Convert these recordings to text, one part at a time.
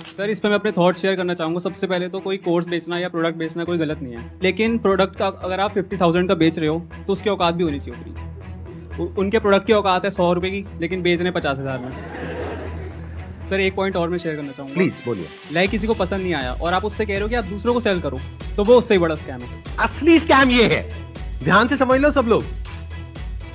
Sir इस पे मैं अपने थॉट शेयर करना चाहूँगा। सबसे पहले तो कोई कोर्स बेचना या प्रोडक्ट बेचना कोई गलत नहीं है, लेकिन प्रोडक्ट का अगर आप 50,000 का बेच रहे हो तो उसकी औकात भी होनी चाहिए उतनी। उनके प्रोडक्ट की औकात है 100 रुपये की, लेकिन बेच रहे हैं 50,000 में। सर एक पॉइंट और मैं शेयर करना चाहूँगा। प्लीज बोलिए। लाइक किसी को पसंद नहीं आया और आप उससे कह रहे हो कि आप दूसरों को सेल करो, तो वो उससे ही बड़ा स्कैम है। असली स्कैम ये है, ध्यान से समझ लो सब लोग,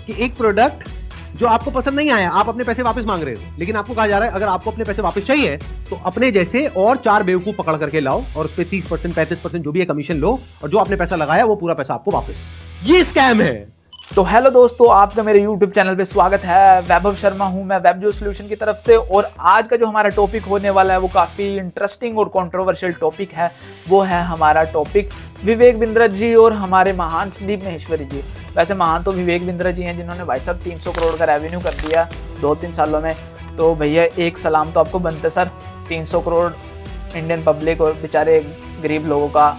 कि एक प्रोडक्ट जो आपको पसंद नहीं आया, आप अपने पैसे वापस मांग रहे हो, लेकिन आपको कहा जा रहा है अगर आपको अपने पैसे वापस चाहिए तो अपने जैसे और 4 बेवकूफ पकड़ करके लाओ और उस पे 30% 35% जो भी है कमीशन लो, और जो आपने पैसा लगाया वो पूरा पैसा आपको वापस। ये स्कैम है। तो हेलो दोस्तों, आपका मेरे YouTube चैनल पे स्वागत है। वैभव शर्मा हूं मैं वेबजो सॉल्यूशन की तरफ से, और आज का जो हमारा टॉपिक होने वाला है वो काफ़ी इंटरेस्टिंग और कंट्रोवर्शियल टॉपिक है। वो है हमारा टॉपिक विवेक बिंद्रा जी और हमारे महान संदीप माहेश्वरी जी। वैसे महान तो विवेक बिंद्रा जी हैं, जिन्होंने भाई साहब 300 करोड़ का रेवेन्यू कर दिया 2-3 सालों में। तो भैया एक सलाम तो आपको बनता है सर, 300 करोड़ इंडियन पब्लिक और बेचारे गरीब लोगों का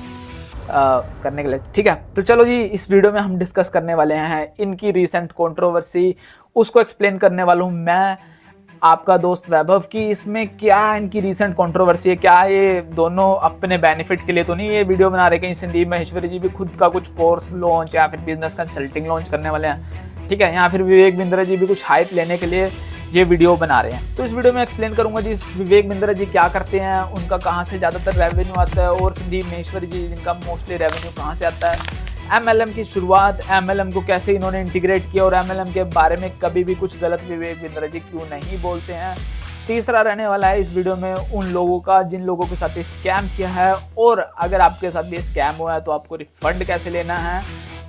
करने के लिए। ठीक है, तो चलो जी, इस वीडियो में हम डिस्कस करने वाले हैं इनकी रीसेंट कंट्रोवर्सी, उसको एक्सप्लेन करने वाला हूँ मैं, आपका दोस्त वैभव, की इसमें क्या इनकी रीसेंट कंट्रोवर्सी है। क्या ये दोनों अपने बेनिफिट के लिए तो नहीं ये वीडियो बना रहे, कहीं संदीप माहेश्वरी जी भी खुद का कुछ कोर्स लॉन्च या फिर बिजनेस कंसल्टिंग लॉन्च करने वाले हैं, ठीक है, या फिर विवेक बिंद्रा जी भी कुछ हाइप लेने के लिए ये वीडियो बना रहे हैं। तो इस वीडियो में एक्सप्लेन करूंगा जी विवेक बिंद्रा जी क्या करते हैं, उनका कहाँ से ज़्यादातर रेवेन्यू आता है, और संदीप माहेश्वरी जी जिनका मोस्टली रेवेन्यू कहाँ से आता है, MLM की शुरुआत, MLM को कैसे इन्होंने इंटीग्रेट किया, और MLM के बारे में कभी भी कुछ गलत विवेक बिंद्रा जी क्यों नहीं बोलते हैं। तीसरा रहने वाला है इस वीडियो में उन लोगों का जिन लोगों के साथ ये स्कैम किया है, और अगर आपके साथ भी स्कैम हुआ है तो आपको रिफंड कैसे लेना है,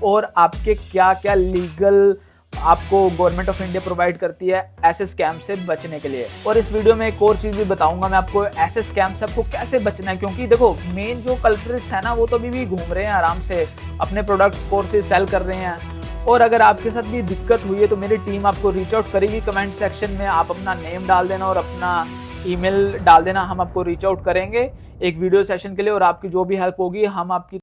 और आपके क्या क्या लीगल आपको गवर्नमेंट ऑफ इंडिया प्रोवाइड करती है ऐसे स्कैम से बचने के लिए। और इस वीडियो में एक और चीज़ भी बताऊंगा मैं आपको, ऐसे स्कैम से आपको कैसे बचना है, क्योंकि देखो मेन जो कल्प्रिट्स है ना वो तो अभी भी घूम रहे हैं आराम से, अपने प्रोडक्ट्स कोर्सेज सेल कर रहे हैं। और अगर आपके साथ भी दिक्कत हुई है तो मेरी टीम आपको रीच आउट करेगी। कमेंट सेक्शन में आप अपना नेम डाल देना और अपना ईमेल डाल देना, हम आपको रीच आउट करेंगे एक वीडियो सेशन के लिए, और आपकी जो भी हेल्प होगी हम आपकी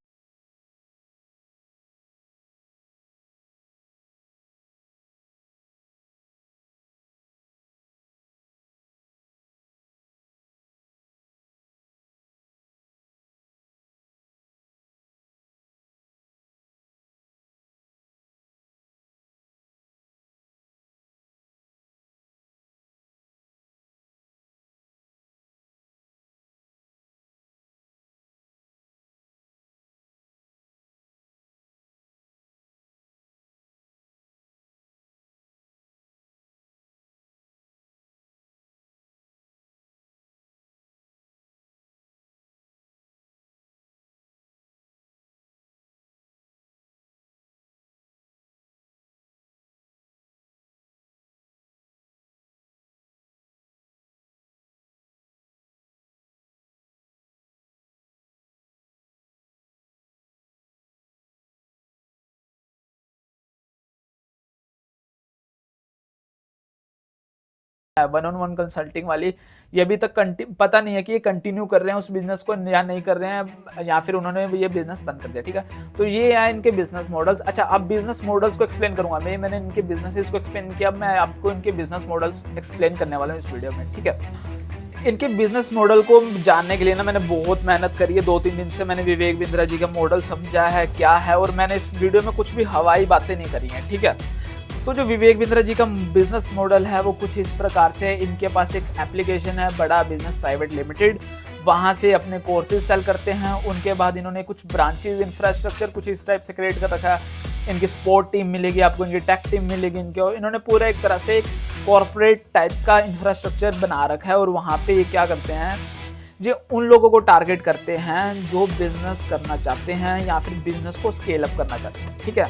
वन ऑन वन कंसल्टिंग वाली, ये अभी तक पता नहीं है कि ये कंटिन्यू कर रहे हैं उस बिजनेस को या नहीं कर रहे हैं, या फिर उन्होंने ये बिजनेस बंद कर दिया। ठीक है, तो ये है इनके बिजनेस मॉडल्स। अच्छा, अब बिजनेस मॉडल्स को एक्सप्लेन करूंगा मैंने इनके बिजनेसेस को एक्सप्लेन किया, अब मैं आपको इनके बिजनेस मॉडल्स एक्सप्लेन करने वाला हूँ इस वीडियो में। ठीक है, इनके बिजनेस मॉडल को जानने के लिए ना मैंने बहुत मेहनत करी है, 2-3 दिन से मैंने विवेक बिंद्रा जी का मॉडल समझा है क्या है, और मैंने इस वीडियो में कुछ भी हवाई बातें नहीं करी हैं। ठीक है, तो जो विवेक बिंद्रा जी का बिजनेस मॉडल है वो कुछ इस प्रकार से, इनके पास एक एप्लीकेशन है बड़ा बिजनेस प्राइवेट लिमिटेड, वहाँ से अपने कोर्सेज सेल करते हैं। उनके बाद इन्होंने कुछ ब्रांचेज इंफ्रास्ट्रक्चर कुछ इस टाइप से क्रिएट कर रखा है। इनकी स्पोर्ट टीम मिलेगी आपको, इनकी टेक टीम मिलेगी इनके, और इन्होंने पूरा एक तरह से कॉर्पोरेट टाइप का इंफ्रास्ट्रक्चर बना रखा है। और वहाँ पे ये क्या करते हैं, जो उन लोगों को टारगेट करते हैं जो बिजनेस करना चाहते हैं या फिर बिजनेस को स्केल अप करना चाहते हैं। ठीक है,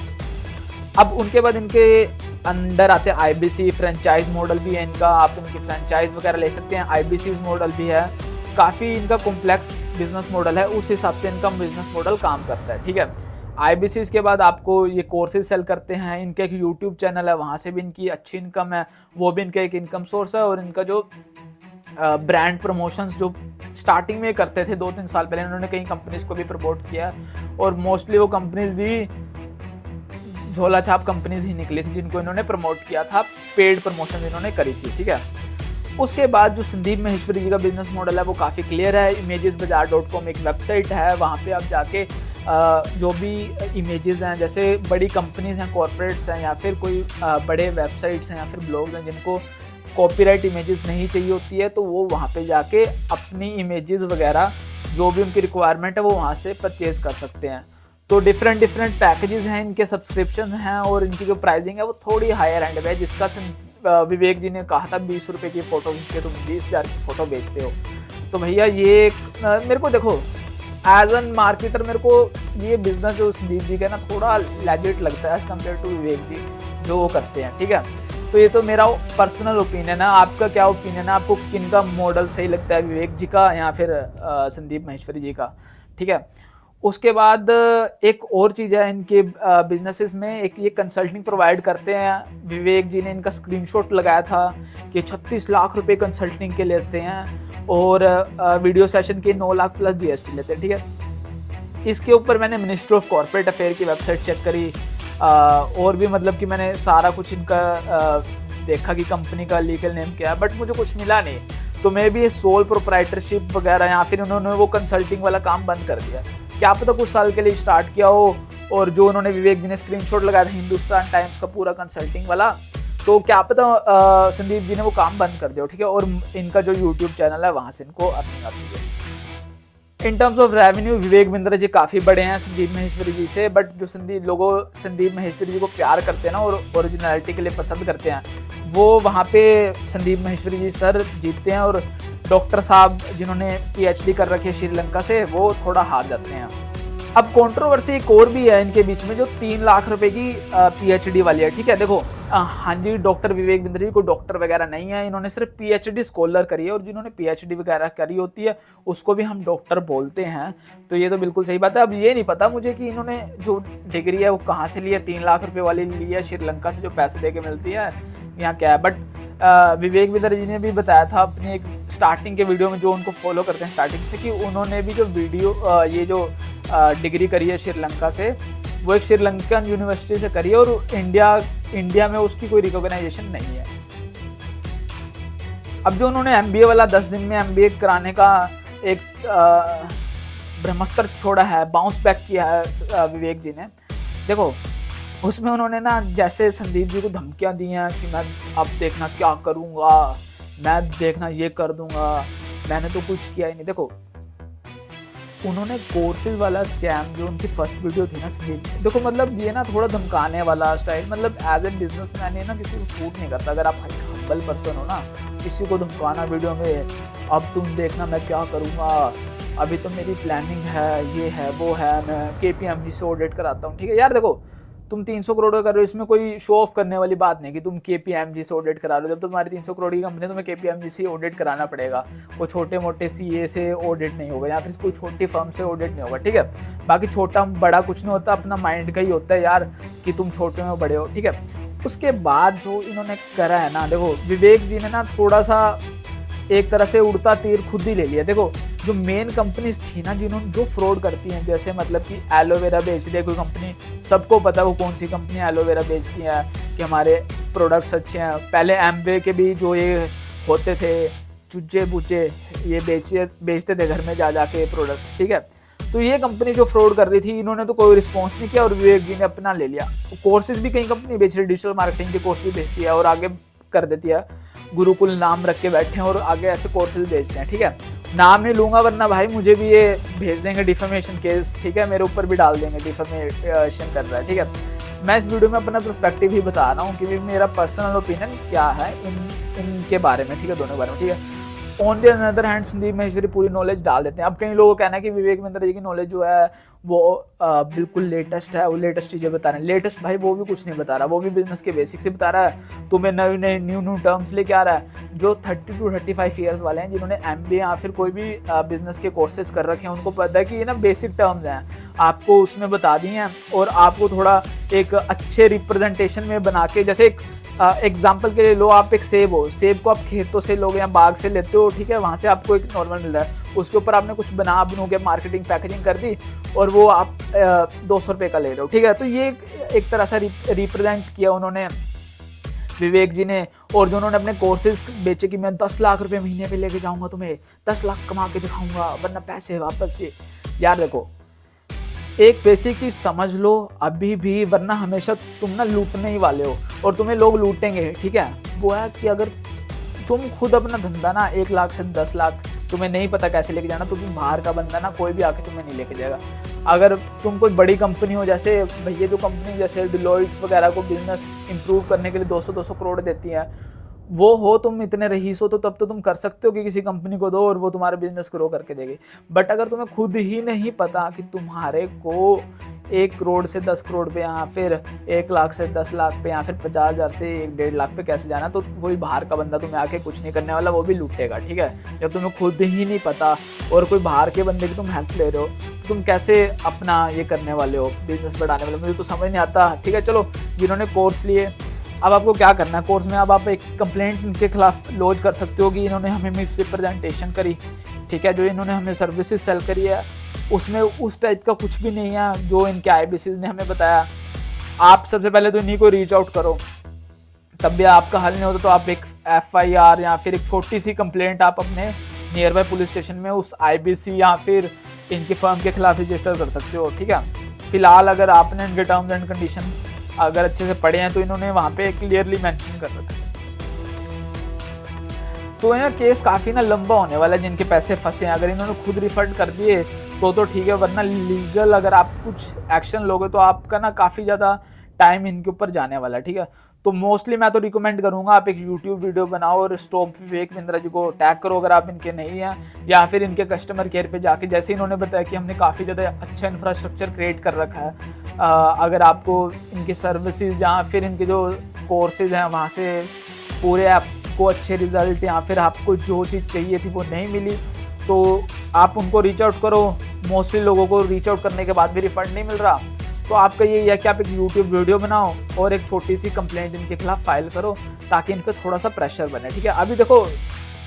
अब उनके बाद इनके अंडर आते हैं IBC, फ्रेंचाइज मॉडल भी है इनका, आप इनकी फ्रेंचाइज वगैरह ले सकते हैं। IBC मॉडल भी है, काफ़ी इनका कॉम्प्लेक्स बिजनेस मॉडल है, उस हिसाब से इनका बिजनेस मॉडल काम करता है। ठीक है, IBC के बाद आपको ये कोर्सेज सेल करते हैं। इनका एक YouTube चैनल है, वहाँ से भी इनकी अच्छी इनकम है, वो भी इनका एक इनकम सोर्स है। और इनका जो ब्रांड प्रमोशंस जो स्टार्टिंग में करते थे 2-3 साल पहले, इन्होंने कई कंपनीज को भी प्रमोट किया, और मोस्टली वो कंपनीज भी झोला छाप कंपनीज ही निकली थी जिनको इन्होंने प्रमोट किया था, पेड प्रमोशन इन्होंने करी थी। ठीक है, उसके बाद जो संदीप महेश्वरी जी का बिजनेस मॉडल है वो काफ़ी क्लियर है। imagesbazaar.com एक वेबसाइट है, वहाँ पे आप जाके जो भी इमेजेस हैं, जैसे बड़ी कंपनीज हैं, कॉर्पोरेट्स हैं, या फिर कोई बड़े वेबसाइट्स हैं या फिर ब्लॉग्स हैं जिनको कॉपीराइट इमेजेस नहीं चाहिए होती है, तो वो वहाँ पे जाके अपनी इमेजेस वगैरह जो भी उनकी रिक्वायरमेंट है वो वहाँ से परचेज़ कर सकते हैं। तो डिफरेंट पैकेजेस हैं, इनके सब्सक्रिप्शन हैं और इनकी जो प्राइसिंग है वो थोड़ी हायर एंड है, जिसका विवेक जी ने कहा था 20 रुपये की फ़ोटो खींच के तुम 20,000 की फ़ोटो बेचते हो। तो भैया ये मेरे को देखो एज एन मार्केटर मेरे को ये बिजनेस जो संदीप जी का ना थोड़ा लेजिट लगता है एज कम्पेयर टू विवेक जी जो वो करते हैं, ठीक है। तो ये तो मेरा पर्सनल ओपिनियन है, आपका क्या ओपिनियन है, आपको किन का मॉडल सही लगता है, विवेक जी का या फिर संदीप महेश्वरी जी का, ठीक है। उसके बाद एक और चीज़ है इनके बिजनेसेस में, एक ये कंसल्टिंग प्रोवाइड करते हैं। विवेक जी ने इनका स्क्रीनशॉट लगाया था कि 36 लाख रुपए कंसल्टिंग के लेते हैं और वीडियो सेशन के 9 लाख प्लस GST लेते हैं, ठीक है। इसके ऊपर मैंने मिनिस्ट्री ऑफ कॉर्पोरेट अफेयर की वेबसाइट चेक करी और भी मतलब कि मैंने सारा कुछ इनका देखा कि कंपनी का लीगल नेम क्या है, बट मुझे कुछ मिला नहीं। तो मे भी सोल प्रोप्राइटरशिप वगैरह या फिर उन्होंने वो कंसल्टिंग वाला काम बंद कर दिया, क्या पता कुछ साल के लिए स्टार्ट किया हो। और जो उन्होंने विवेक जी ने स्क्रीनशॉट लगाया था हिंदुस्तान टाइम्स का पूरा कंसल्टिंग वाला, तो क्या पता संदीप जी ने वो काम बंद कर दिया, ठीक है। और इनका जो यूट्यूब चैनल है वहाँ से इनको अर्निंग आती है। In terms of revenue Vivek Bindra ji काफ़ी बड़े हैं संदीप महेश्वरी जी से, बट जो संदीप महेश्वरी जी को प्यार करते हैं ना और ओरिजिनलिटी के लिए पसंद करते हैं, वो वहाँ पे संदीप महेश्वरी जी सर जीतते हैं और डॉक्टर साहब जिन्होंने PhD कर रखी है श्रीलंका से, वो थोड़ा हार जाते हैं। अब कंट्रोवर्सी एक और भी है इनके बीच में, जो 3 लाख रुपए की PhD वाली है, ठीक है। देखो हाँ जी, डॉक्टर विवेक बिंद्रा जी को डॉक्टर वगैरह नहीं है, इन्होंने सिर्फ PhD स्कॉलर करी है और जिन्होंने PhD वगैरह करी होती है उसको भी हम डॉक्टर बोलते हैं। तो ये तो बिल्कुल सही बात है। अब ये नहीं पता मुझे कि इन्होंने जो डिग्री है वो कहाँ से ली है, 3 लाख रुपए वाली ली है श्रीलंका से जो पैसे दे के मिलती है या क्या है। बट विवेक बिंद्रा जी ने भी बताया था अपने एक स्टार्टिंग के वीडियो में, जो उनको फॉलो करते हैं स्टार्टिंग से, कि उन्होंने भी जो ये जो डिग्री करी है श्रीलंका से, वो एक श्रीलंकन यूनिवर्सिटी से करी है और इंडिया में उसकी कोई रिकॉग्नाइजेशन नहीं है। अब जो उन्होंने MBA वाला 10 दिन में MBA कराने का एक ब्रह्मास्त्र छोड़ा है, बाउंस बैक किया है विवेक जी ने, देखो उसमें उन्होंने ना जैसे संदीप जी को धमकियां दी हैं कि मैं अब देखना क्या करूंगा, मैं देखना ये कर दूंगा, मैंने तो कुछ किया ही नहीं। देखो उन्होंने कोर्सेज वाला स्कैम, जो उनकी फर्स्ट वीडियो थी ना संदीप, देखो मतलब ये ना थोड़ा धमकाने वाला स्टाइल, मतलब एज ए बिजनेसमैन ये ना किसी को सूट नहीं करता। अगर आप हम्बल पर्सन हो ना, किसी को धमकाना वीडियो में, अब तुम देखना मैं क्या करूँगा, अभी तो मेरी प्लानिंग है, ये है वो है, मैं KPMG से ऑडिट कराता हूँ, ठीक है यार। देखो तुम 300 करोड़ का कर रहे हो, इसमें कोई शो ऑफ करने वाली बात नहीं कि तुम KPMG से ऑडिट करा रहे हो। जब तुम्हारी 300 करोड़ की कंपनी है तुम्हें KPMG से ऑडिट कराना पड़ेगा, वो छोटे मोटे CA से ऑडिट नहीं होगा या फिर कोई छोटी फर्म से ऑडिट नहीं होगा, ठीक है। बाकी छोटा बड़ा कुछ नहीं होता, अपना माइंड का ही होता है यार कि तुम छोटे में बड़े हो, ठीक है। उसके बाद जो इन्होंने करा है ना, देखो विवेक जी ने ना थोड़ा सा एक तरह से उड़ता तीर खुद ही ले लिया। देखो जो मेन कंपनीज थी ना जिन्होंने जो फ्रॉड करती हैं, जैसे मतलब कि एलोवेरा बेच दे कोई कंपनी, सबको पता है वो कौन सी कंपनी एलोवेरा बेचती है कि हमारे प्रोडक्ट्स अच्छे हैं। पहले एम्बे के भी जो ये होते थे चुच्चे बुच्चे, ये बेचते थे घर में जा जाके प्रोडक्ट्स, ठीक है। तो ये कंपनी जो फ्रॉड कर रही थी, इन्होंने तो कोई रिस्पॉन्स नहीं किया और विवेक जी ने अपना ले लिया। कोर्सेज भी कई कंपनी बेच रही है, डिजिटल मार्केटिंग के कोर्स भी बेचती है और आगे कर देती है, गुरुकुल नाम रख के बैठे हैं और आगे ऐसे कोर्सेज बेचते हैं, ठीक है। नाम नहीं लूंगा वरना भाई मुझे भी ये भेज देंगे डिफेमेशन केस, ठीक है, मेरे ऊपर भी डाल देंगे डिफेमेशन कर रहा है, ठीक है। मैं इस वीडियो में अपना पर्सपेक्टिव ही बता रहा हूँ कि मेरा पर्सनल ओपिनियन क्या है इनके बारे में, ठीक है, दोनों के बारे में, ठीक है। On the other hand Sandeep Maheshwari पूरी नॉलेज डाल देते हैं। अब कई लोगों का कहना है कि विवेक बिंद्रा जी की नॉलेज जो है वो बिल्कुल लेटेस्ट है, वो लेटेस्ट चीज़ें बता रहे हैं। लेटेस्ट भाई वो भी कुछ नहीं बता रहा, वो भी बिजनेस के बेसिक्स ही बता रहा है, तुम्हें नए न्यू टर्म्स लेके आ रहा है। जो 30 to 35 ईयर्स वाले हैं जिन्होंने MBA या फिर कोई भी बिजनेस के कोर्सेज कर रखे हैं, उनको पता है कि ये ना बेसिक टर्म्स हैं, आपको उसमें बता दी हैं और आपको थोड़ा एक अच्छे रिप्रेजेंटेशन में बना के, जैसे एक एग्जाम्पल के लिए लो, आप एक सेब हो, सेब को आप खेतों से लोगे या बाग से लेते हो, ठीक है, वहाँ से आपको एक नॉर्मल मिल रहा है, उसके ऊपर आपने कुछ बनू के मार्केटिंग पैकेजिंग कर दी और वो आप 200 रुपये का ले रहे हो, ठीक है। तो ये एक तरह से रिप्रेजेंट किया उन्होंने विवेक जी ने और जो उन्होंने अपने कोर्सेज बेचे कि मैं 10 लाख रुपए महीने पे लेके जाऊंगा, तुम्हें 10 लाख कमा के दिखाऊंगा वरना पैसे वापस से। यार देखो, एक बेसिक चीज समझ लो अभी भी, वरना हमेशा तुम ना लूटने ही वाले हो और तुम्हें लोग लूटेंगे, ठीक है। वो है कि अगर तुम खुद अपना धंधा ना 1 लाख से 10 लाख तुम्हें नहीं पता कैसे लेके जाना, तो तुम बाहर का बंदा ना कोई भी आके तुम्हें नहीं लेके जाएगा। अगर तुम कोई बड़ी कंपनी हो, जैसे भैया जो कंपनी जैसे डिलॉइट्स वगैरह को बिजनेस इंप्रूव करने के लिए 200-200 करोड़ देती है, वो हो तुम इतने रईस हो, तो तब तो तुम कर सकते हो कि किसी कंपनी को दो और वो तुम्हारा बिजनेस ग्रो करके देगी। बट अगर तुम्हें खुद ही नहीं पता कि तुम्हारे को 1 करोड़ से 10 करोड़ पे या फिर 1 लाख से 10 लाख पे या फिर 50,000 से 1-1.5 लाख पे कैसे जाना, तो कोई बाहर का बंदा तुम्हें आके कुछ नहीं करने वाला, वो भी लूटेगा, ठीक है। जब तुम्हें खुद ही नहीं पता और कोई बाहर के बंदे की तुम हेल्प ले रहे हो, तो तुम कैसे अपना ये करने वाले हो, बिजनेस बढ़ाने वाले। मुझे तो समझ नहीं आता, ठीक है। चलो, जिन्होंने कोर्स लिए, अब आपको क्या करना है कोर्स में, अब आप एक कंप्लेंट इनके खिलाफ लॉन्च कर सकते हो कि इन्होंने हमें मिस रिप्रेजेंटेशन करी, ठीक है। जो इन्होंने हमें सर्विसेज सेल करी है उसमें उस टाइप का कुछ भी नहीं है जो इनके IBCs ने हमें बताया। आप सबसे पहले तो इन्हीं को रीच आउट करो, तब भी आपका हल नहीं होता तो आप एक FIR या फिर एक छोटी सी कंप्लेंट आप अपने नियर बाय पुलिस स्टेशन में उस IBC या फिर इनकी फर्म के खिलाफ रजिस्टर कर सकते हो, ठीक है। फिलहाल अगर आपने इनके टर्म्स एंड कंडीशन अगर अच्छे से पढ़े हैं तो इन्होंने वहाँ पे क्लियरली मेंशन कर रखा है। तो यह केस काफ़ी ना लंबा होने वाला है, जिनके पैसे फंसे हैं। अगर इन्होंने खुद रिफंड कर दिए तो ठीक है, वरना लीगल अगर आप कुछ एक्शन लोगे तो आपका ना काफ़ी ज़्यादा टाइम इनके ऊपर जाने वाला है, ठीक है। तो मोस्टली मैं तो रिकमेंड करूंगा आप एक YouTube वीडियो बनाओ और स्टॉप विवेक बिंद्रा जी को टैग करो अगर आप इनके नहीं हैं, या फिर इनके कस्टमर केयर पे जाके, जैसे इन्होंने बताया कि हमने काफ़ी ज़्यादा अच्छा इंफ्रास्ट्रक्चर क्रिएट कर रखा है। अगर आपको इनकी सर्विसेज या फिर इनके जो कोर्सेज हैं वहाँ से पूरे आपको अच्छे रिजल्ट या फिर आपको जो चीज़ चाहिए थी वो नहीं मिली, तो आप उनको रीच आउट करो। मोस्टली लोगों को रीच आउट करने के बाद भी रिफंड नहीं मिल रहा, तो आपका यही है कि आप एक YouTube वीडियो बनाओ और एक छोटी सी कंप्लेंट इनके खिलाफ फाइल करो ताकि इन पर थोड़ा सा प्रेशर बने, ठीक है। अभी देखो,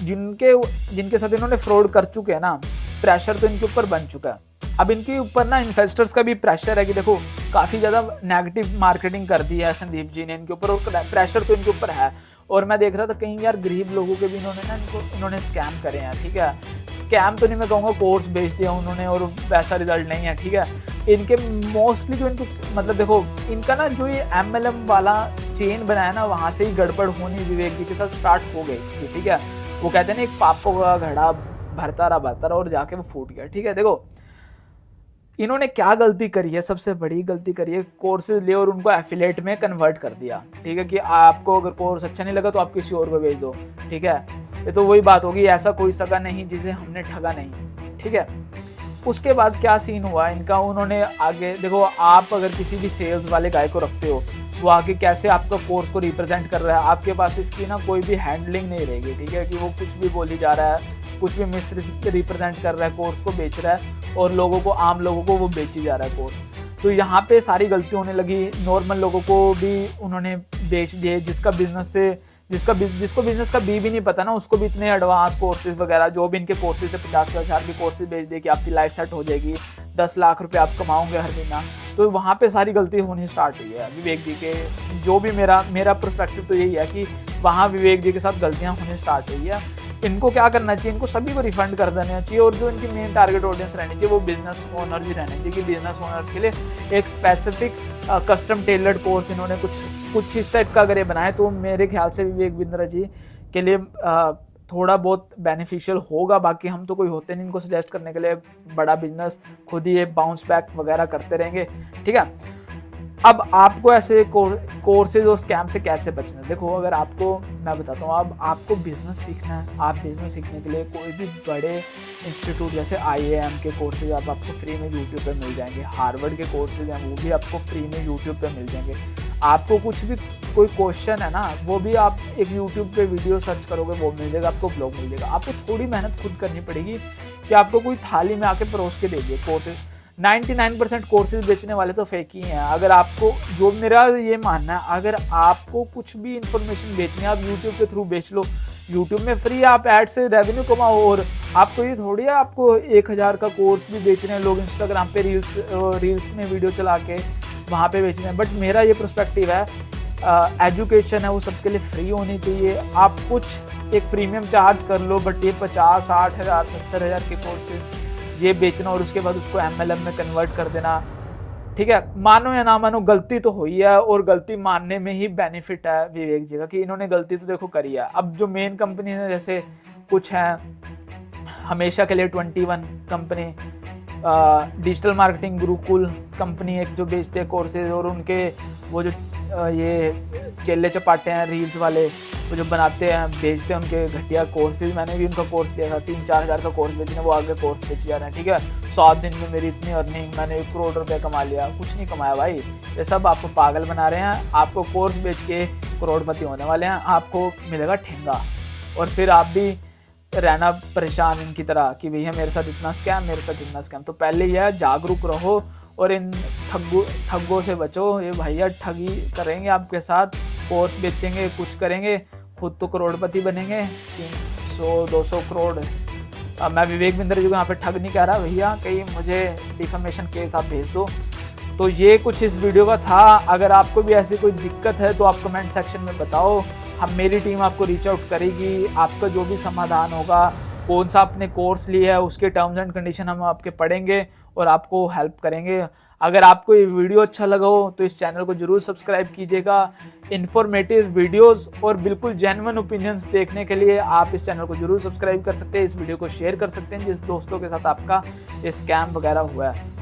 जिनके साथ इन्होंने फ्रॉड कर चुके हैं ना, प्रेशर तो इनके ऊपर बन चुका है। अब इनके ऊपर ना इन्वेस्टर्स का भी प्रेशर है कि देखो काफ़ी ज़्यादा नेगेटिव मार्केटिंग कर दी है संदीप जी ने इनके ऊपर, और प्रेशर तो इनके ऊपर है। और मैं देख रहा था कहीं यार गरीब लोगों के भी इन्होंने स्कैम करे हैं, ठीक है। स्कैम तो नहीं मैं कहूँगा, कोर्स बेच दिया उन्होंने और वैसा रिजल्ट नहीं है, ठीक है। इनके मोस्टली जो इनके मतलब देखो, इनका ना जो ये MLM वाला चेन बनाया ना, वहाँ से ही गड़बड़ होनी विवेक जी के साथ स्टार्ट हो गई थी, ठीक है। वो कहते हैं ना, एक पापों का घड़ा भरता रहा और जाके वो फूट गया, ठीक है। देखो इन्होंने क्या गलती करी है, सबसे बड़ी गलती करी है, कोर्सेज ले और उनको एफिलेट में कन्वर्ट कर दिया, ठीक है। कि आपको अगर कोर्स अच्छा नहीं लगा तो आप किसी और को भेज दो, ठीक है। ये तो वही बात होगी, ऐसा कोई सगा नहीं जिसे हमने ठगा नहीं, ठीक है। उसके बाद क्या सीन हुआ इनका, उन्होंने आगे देखो, आप अगर किसी भी सेल्स वाले गाय को रखते हो, वो आगे कैसे आपका कोर्स को रिप्रेजेंट कर रहा है, आपके पास इसकी ना कोई भी हैंडलिंग नहीं रहेगी, ठीक है। कि वो कुछ भी बोली जा रहा है, कुछ भी मिस रिप्रेजेंट कर रहा है, कोर्स को बेच रहा है और लोगों को, आम लोगों को वो बेची जा रहा है कोर्स। तो यहाँ पे सारी गलती होने लगी, नॉर्मल लोगों को भी उन्होंने बेच दिए, जिसको बिजनेस का भी नहीं पता ना, उसको भी इतने एडवांस कोर्सेज वगैरह जो भी इनके कोर्सेज थे, 50,000 के कोर्सेज बेच दिए कि आपकी लाइफ सेट हो जाएगी, 10 लाख रुपए आप कमाओगे हर महीना। तो वहाँ पे सारी गलती होनी स्टार्ट हुई है विवेक जी के, जो भी मेरा पर्सपेक्टिव तो यही है कि वहाँ विवेक जी के साथ गलतियाँ होनी स्टार्ट हुई है। इनको क्या करना चाहिए, इनको सभी को रिफंड कर देना चाहिए, और जो इनकी मेन टारगेट ऑडियंस रहनी चाहिए वो बिजनेस ओनर्स ही रहने चाहिए। कि बिजनेस ओनर्स के लिए एक स्पेसिफिक कस्टम टेलर्ड कोर्स इन्होंने कुछ इस टाइप का अगर ये बनाए, तो मेरे ख्याल से विवेक बिंद्रा जी के लिए थोड़ा बहुत बेनिफिशियल होगा। बाकी हम तो कोई होते नहीं इनको सजेस्ट करने के लिए, बड़ा बिजनेस खुद ही ये बाउंस बैक वगैरह करते रहेंगे, ठीक है। अब आपको ऐसे कोर्सेज और स्कैम से कैसे बचना है, देखो अगर आपको मैं बताता हूँ, अब आपको बिजनेस सीखना है, आप बिजनेस सीखने के लिए कोई भी बड़े इंस्टीट्यूट जैसे IIM के कोर्सेज आपको फ्री में YouTube पे मिल जाएंगे, हार्वर्ड के कोर्सेज हैं वो भी आपको फ्री में YouTube पे मिल जाएंगे। आपको कुछ भी कोई क्वेश्चन है ना, वो भी आप एक YouTube पे वीडियो सर्च करोगे वो मिल जाएगा, आपको ब्लॉग मिल जाएगा। आपको थोड़ी मेहनत खुद करनी पड़ेगी कि आपको कोई थाली में आके परोस के दे दिए कोर्सेज। 99% कोर्सेज बेचने वाले तो फेक ही हैं। अगर आपको, जो मेरा ये मानना है, अगर आपको कुछ भी इंफॉर्मेशन बेचनी है आप यूट्यूब के थ्रू बेच लो, यूट्यूब में फ्री आप ऐड से रेवेन्यू कमाओ। और आपको ये थोड़ी है आपको 1000 का कोर्स भी बेचने हैं, लोग इंस्टाग्राम पे रील्स में वीडियो चला के वहाँ पे बेचने हैं। बट मेरा ये पर्सपेक्टिव है एजुकेशन है वो सबके लिए फ्री होनी चाहिए। आप कुछ एक प्रीमियम चार्ज कर लो, बट ये 50, 60 हज़ार, 70 हज़ार के कोर्सेज ये बेचना और उसके बाद उसको MLM में कन्वर्ट कर देना, ठीक है। मानो या ना मानो गलती तो हुई है, और गलती मानने में ही बेनिफिट है विवेक जी का कि इन्होंने गलती तो देखो करी है। अब जो मेन कंपनी है जैसे कुछ है हमेशा के लिए 21 company, digital marketing Gurukul company एक जो बेचते हैं कोर्सेज, और उनके वो जो ये चेले चपाटे हैं रील्स वाले वो जो बनाते हैं बेचते हैं उनके घटिया कोर्सेज। मैंने भी उनका कोर्स लिया था, 3-4 हज़ार का कोर्स बेचने, वो आगे कोर्स बेच जा रहे हैं, ठीक है। 7 दिन में मेरी इतनी अर्निंग, मैंने 1 करोड़ रुपये कमा लिया। कुछ नहीं कमाया भाई, ये सब आपको पागल बना रहे हैं। आपको कोर्स बेच के करोड़पति होने वाले हैं, आपको मिलेगा ठेंगा, और फिर आप भी रहना परेशान इनकी तरह कि भैया मेरे साथ इतना स्कैम, मेरे साथ इतना स्कैम। तो पहले यह जागरूक रहो और इन ठगों से बचो। ये भैया ठगी करेंगे आपके साथ, कोर्स बेचेंगे, कुछ करेंगे, खुद तो करोड़पति बनेंगे, 300-200 करोड़। मैं विवेक बिंदर जी को यहाँ पे ठग नहीं कह रहा भैया, कहीं मुझे डिफेमेशन केस आप भेज दो। तो ये कुछ इस वीडियो का था। अगर आपको भी ऐसी कोई दिक्कत है तो आप कमेंट सेक्शन में बताओ, मेरी टीम आपको रीच आउट करेगी। आपका जो भी समाधान होगा, कौन सा आपने कोर्स लिया है उसके टर्म्स एंड कंडीशन हम आपके पढ़ेंगे और आपको हेल्प करेंगे। अगर आपको ये वीडियो अच्छा लगा हो तो इस चैनल को जरूर सब्सक्राइब कीजिएगा। इन्फॉर्मेटिव वीडियोस और बिल्कुल जेन्युइन ओपिनियंस देखने के लिए आप इस चैनल को जरूर सब्सक्राइब कर सकते हैं। इस वीडियो को शेयर कर सकते हैं जिस दोस्तों के साथ आपका ये स्कैम वगैरह हुआ है।